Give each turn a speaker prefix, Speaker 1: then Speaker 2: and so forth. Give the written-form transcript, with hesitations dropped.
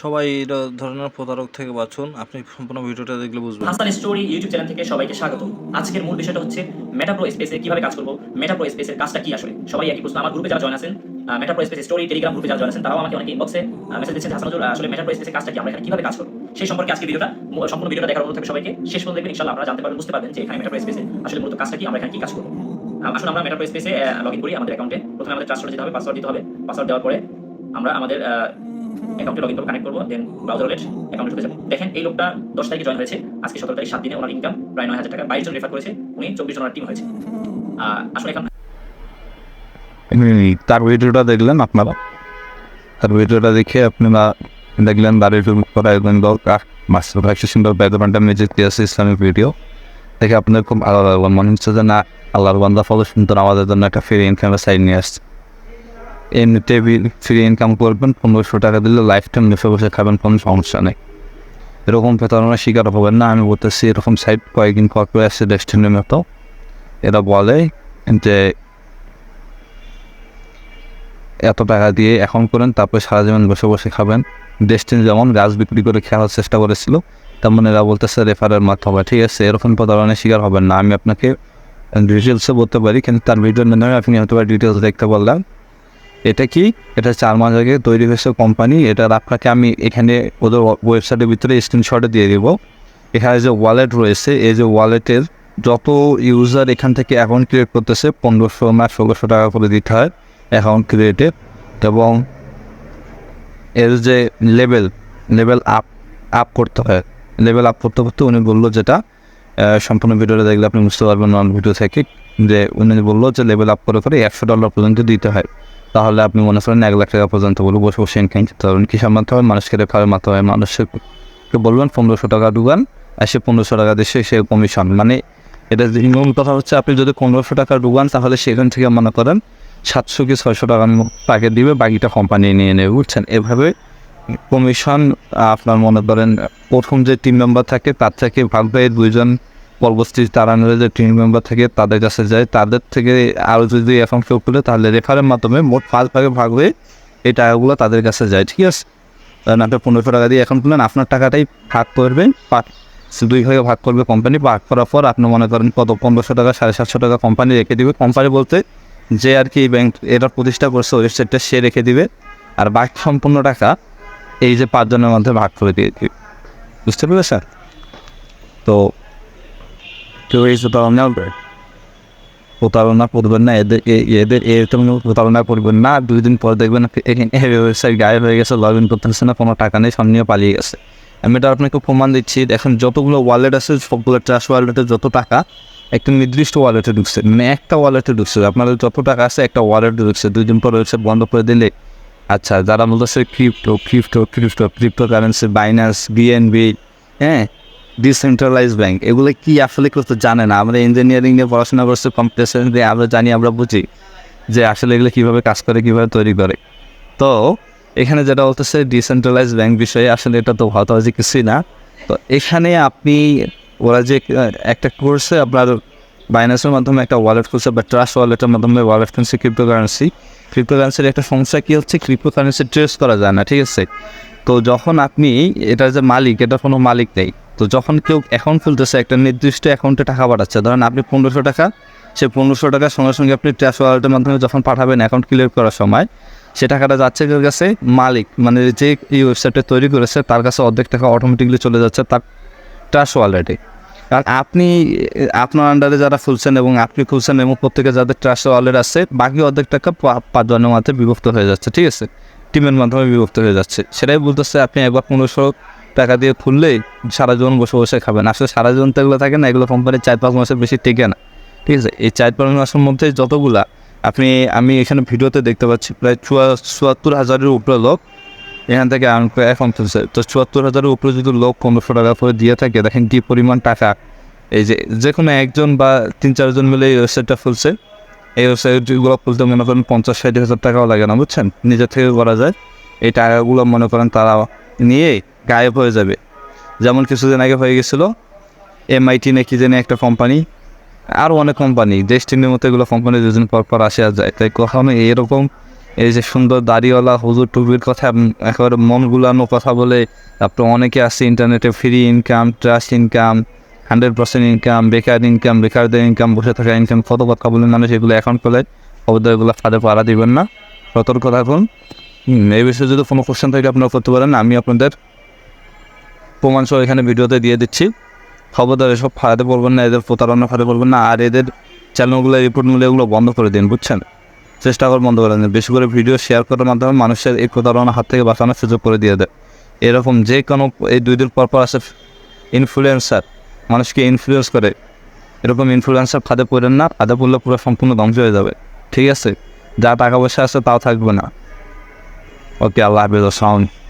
Speaker 1: সবাই এই ধরনের প্রতারক থেকে বাঁচুন। আপনি সম্পূর্ণ ভিডিওটা দেখলে বুঝবেন।
Speaker 2: হাসান স্টোরি ইউটিউব চ্যানেল থেকে সবাইকে স্বাগত। আজকের মূল বিষয়টা হচ্ছে মেটা প্রো স্পেসে কিভাবে কাজ করব, মেটা প্রো স্পেসের কাজটা কি আসলে। সবাই একই প্রশ্ন। আমার গ্রুপে যারা জয়েন আছেন, মেটা প্রো স্পেস স্টোরি টেলিগ্রাম গ্রুপে যারা জয়েন আছেন, তারাও আমাকে অনেকে ইনবক্সে মেসেজ দিচ্ছেন যে হাসানুল আসলে মেটা প্রো স্পেসের কাজটা কি, আমরা এখানে কিভাবে কাজ করব। সেই সম্পর্কে আজকে ভিডিওটা সম্পূর্ণ ভিডিওটা দেখার অনুরোধ থাকবে সবাইকে। শেষ পর্যন্ত দেখবেন, ইনশাআল্লাহ আপনারা জানতে পারবেন, বুঝতে পারবেন যে এখানে মেটা প্রো স্পেসে আসলে মূলত কাজটা কি, আমরা এখানে কি কাজ করব। আসলে আমরা মেটা প্রো স্পেসে লগইন করি। আমাদের অ্যাকাউন্টে প্রথমে আমাদের ট্রাস্ট দিতে হবে, পাসওয়ার্ড দিতে হবে। পাসওয়ার্ড দেওয়ার পরে আমরা আমাদের অ্যাকাউন্টে লগইন করব, কানেক্ট করব, দেন ব্রাউজার ওয়ালেট অ্যাকাউন্টে ঢুকে যাবে। দেখেন এই লোকটা 10 তারিখে জয়েন হয়েছে, আজকে 17 তারিখ, 7 দিনে ওনার ইনকাম প্রায় 9000 টাকা। 22 জন রেফার করেছে, উনি 24 জনের টিম হয়েছে। আসলে এখন
Speaker 3: তার ভিডিওটা দেখলেন আপনারা, তার ভিডিওটা দেখে আপনারা দেখলেন বাড়ির করা একজন দরকার মাস্টার ভাইসে সুন্দর ব্যাকগ্রাউন্ডটা মিউজিক দিয়েছে ইসলামিক ভিডিও দেখে আপনাদের খুব ভালো লাগলো। মনে হচ্ছে যে না, আল্লাহর বান্দা ফলো সুন্দর আমাদের জন্য একটা ফ্রি ইনকামের সাইড নিয়ে আসছে। এমনিতে ফ্রি ইনকাম করবেন, 1500 টাকা দিলে লাইফ টাইম বসে বসে খাবেন, কোনো সমস্যা নেই। এরকম প্রতারণার শিকার হবেন না। আমি বলতেছি এরকম সাইট কয়েকদিন পর করে আসছে ডেস্টিনির মতো। এরা বলে যে এত টাকা দিয়ে এখন করেন, তারপরে সারা জীবন বসে বসে খাবেন। ডেস্টিনি যেমন গাছ বিক্রি করে খেলার চেষ্টা করেছিল, তেমন এরা বলতেছে রেফারের মাধ্যমে। ঠিক আছে, এরকম ধরনের শিকার হবেন না। আমি আপনাকে ডিটেলসে বলতে পারি, কিন্তু তার ভিডিওর মাধ্যমে আপনি হয়তো ডিটেলস দেখতে বললাম। এটা কি, এটা 4 মাস আগে তৈরি হয়েছে কোম্পানি। এটা আপনাকে আমি এখানে ওদের ওয়েবসাইটের ভিতরে স্ক্রিনশটে দিয়ে দিব। এখানে যে ওয়ালেট রয়েছে, এই যে ওয়ালেটের যত ইউজার এখান থেকে অ্যাকাউন্ট ক্রিয়েট করতেছে 1500 না 1600 টাকা করে দিতে হয় অ্যাকাউন্ট ক্রিয়েটে। এবং এর যে লেভেল আপ করতে হয়, লেভেল আপ করতে করতে উনি বললো, যেটা সম্পূর্ণ ভিডিওটা দেখলে আপনি বুঝতে পারবেন নন ভিডিও থেকে, যে উনি বললো যে লেভেল আপ করে করে $100 পর্যন্ত দিতে হয়। তাহলে আপনি মনে করেন 1 লাখ টাকা পর্যন্ত বলবো বসে বসে ইনকাম করতে পারবেন। কিসের মাধ্যমে? মানুষকে রেফারের মাধ্যমে। মানুষকে বলবেন 1500 টাকা ঢুকান, আর সে 1500 টাকা দিয়ে সে কমিশন। মানে এটা মূল কথা হচ্ছে, আপনি যদি 1500 টাকা ঢুকান, তাহলে সেখান থেকে মনে করেন 700 কি 600 টাকার তাকে দিবে, বাকিটা কোম্পানি নিয়ে নেবে, বুঝছেন? এভাবে কমিশন আপনার মনে করেন প্রথম যে টিম মেম্বার থাকে তার থেকে ভাগ হয়ে 2জন পরবর্তী তারা নিয়ে যে টিম মেম্বার থাকে তাদের কাছে যায়। তাদের থেকে আরও যদি অ্যাকাউন্ট কেউ খুলে, তাহলে রেফারের মাধ্যমে মোট 5 ভাগে ভাগ হয়ে এই টাকাগুলো তাদের কাছে যায়। ঠিক আছে, কারণ আপনি 1500 টাকা দিয়ে অ্যাকাউন্ট খুলেন, আপনার টাকাটাই ভাগ করবেন, 2 ভাগে ভাগ করবে কোম্পানি। ভাগ করার পর আপনি মনে করেন কত, 1500 টাকা 750 টাকা কোম্পানি রেখে দিবে। কোম্পানি বলতে যে আর কি ব্যাংক এটা প্রতিষ্ঠা করছে ওয়েবসাইটটা, সে রেখে দিবে। আর বাকি সম্পূর্ণ টাকা এই যে 5 জনের মধ্যে ভাগ করে দিয়ে দিবে। বুঝতে পেরেছেন? তো কেউ এই প্রতারণা করবেন না, এদের এরকম প্রতারণা করবেন না। 2 দিন পর দেখবেন ওয়েবসাইট গায়েব হয়ে গেছে, লগ ইন করতেছে না, কোনো টাকা নেই, সব নিয়ে পালিয়ে গেছে। আমি এটা আপনাকে প্রমাণ দিচ্ছি। এখন যতগুলো ওয়ালেট আছে, সবগুলো ট্রাস্ট ওয়ালেটে যত টাকা একটা নির্দিষ্ট ওয়ালেটে ঢুকছে, মানে একটা ওয়ালেটে ঢুকছে। আপনাদের যত টাকা আছে একটা ওয়ালেটে ঢুকছে। 2 দিন পর ওয়েবসাইট বন্ধ করে দিলে, আচ্ছা, যারা বলতেছে ক্রিপ্টো কারেন্সি, বাইন্যান্স, বিএনবি, হ্যাঁ, ডিসেন্ট্রালাইজ ব্যাংক, এগুলো কি আসলে কেউ তো জানে না। আমরা ইঞ্জিনিয়ারিং নিয়ে পড়াশোনা করছি, কম্পিউটার সায়েন্স দিয়ে, আমরা জানি, আমরা বুঝি যে আসলে এগুলো কীভাবে কাজ করে, কীভাবে তৈরি করে। তো এখানে যেটা বলতেছে ডিসেন্ট্রালাইজ ব্যাংক বিষয়ে, আসলে এটা তো ভাওতাবাজি কিছুই না। তো এখানে আপনি ওরা যে একটা করছে, আপনার বাইন্যান্সের মাধ্যমে একটা ওয়ালেট খুলছে, বা ট্রাস্ট ওয়ালেটের মাধ্যমে ওয়ালেট খুলছে ক্রিপ্টোকারেন্সির একটা সমস্যা কী হচ্ছে, ক্রিপ্টোকারেন্সি ট্রেস করা যায় না। ঠিক আছে, তো যখন আপনি এটার যে মালিক, এটা কোনো মালিক নেই। তো যখন কেউ অ্যাকাউন্ট খুলতেছে, একটা নির্দিষ্ট অ্যাকাউন্টে টাকা পাঠাচ্ছে, ধরেন আপনি 1500 টাকা, সে 1500 টাকার সঙ্গে সঙ্গে আপনি ট্রাস্ট ওয়ালেটের মাধ্যমে যখন পাঠাবেন অ্যাকাউন্ট ক্লিয়ার করার সময়, সে টাকাটা যাচ্ছে কার কাছে? মালিক, মানে যে এই ওয়েবসাইটটা তৈরি করেছে তার কাছে অর্ধেক টাকা অটোমেটিকলি চলে যাচ্ছে তার ট্রাস্ট ওয়ালেটে। কারণ আপনি আপনার আন্ডারে যারা খুলছেন এবং আপনি খুলছেন, এবং প্রত্যেকে যাদের ট্রাস্ট ওয়ালেট আছে, বাকি অর্ধেক টাকা 5 জনের মধ্যে বিভক্ত হয়ে যাচ্ছে। ঠিক আছে, টিমের মাধ্যমে বিভক্ত হয়ে যাচ্ছে। সেটাই বলতেছে, আপনি একবার 1500 টাকা দিয়ে খুললেই সারা জীবন বসে বসে খাবেন। আসলে সারা জীবন তো এগুলো থাকে না, এগুলো কোম্পানির 4-5 মাসের বেশি টেকে না। ঠিক আছে, এই 4-5 মাসের মধ্যে যতগুলা আমি এখানে ভিডিওতে দেখতে পাচ্ছি, প্রায় 74,000-এর উপরে লোক এখান থেকে এখন তুলছে। তো 74,000-এর উপরে যদি লোক 1500 টাকা করে দিয়ে থাকে, দেখেন কী পরিমাণ টাকা। এই যে কোনো একজন বা 3-4 জন মিলে এই ওয়েবসাইটটা খুলছে। এই ওয়েবসাইটগুলো খুলতে মনে করেন 50-60 হাজার টাকাও লাগে না, বুঝছেন? নিজের থেকে করা যায়। এই টাকাগুলো মনে করেন তারা নিয়ে গায়েব হয়ে যাবে। যেমন কিছুদিন আগে হয়ে গেছিলো MIT নাকি জানি একটা কোম্পানি, আরও অনেক কোম্পানি, ডেস্টিনির মতো এগুলো কোম্পানি 2 দিন পর পর আসে আর যায়। তাই কখনো এরকম এই যে সুন্দর দাড়িওয়ালা হুজুর টুবির কথা একেবারে মন গুলানো কথা বলে আপনার অনেকে আছে ইন্টারনেটে free income, trust income, 100% income, বেকারদের ইনকাম, বসে থাকা ইনকাম, কত কথা বলে মানুষ এগুলো অ্যাকাউন্ট করলে খবরদার এগুলো ফাঁদে পাড়া দিবেন না, সতর্ক থাকুন। এই বিষয়ে যদি কোনো কোশ্চেন থাকে আপনারা করতে পারেন, আমি আপনাদের প্রমাণ সহ এখানে ভিডিওতে দিয়ে দিচ্ছি। খবরদার এসব ফাঁদে পড়বেন না, এদের প্রতারণা ফাঁদে পড়বেন না, আর এদের চ্যানেলগুলো রিপোর্ট মূল্য এগুলো বন্ধ করে দিন, বুঝছেন? চেষ্টা করে বন্ধ করে দিন। বেশি করে ভিডিও শেয়ার করার মাধ্যমে মানুষের এই প্রতারণার হাত থেকে বাঁচানোর সুযোগ করে দিয়ে দেয়। এরকম যে কোনো এই 2 দিন পর আছে ইনফ্লুয়েন্সার, মানুষকে ইনফ্লুয়েন্স করে, এরকম ইনফ্লুয়েন্সার ফাঁদে পড়েন না, ফাঁদে পড়লে পুরো সম্পূর্ণ ধ্বংস হয়ে যাবে, ঠিক আছে? যা টাকা পয়সা আছে তাও থাকবে না। ওকে, আল্লাহ হাফেজ, আসসালামু আলাইকুম।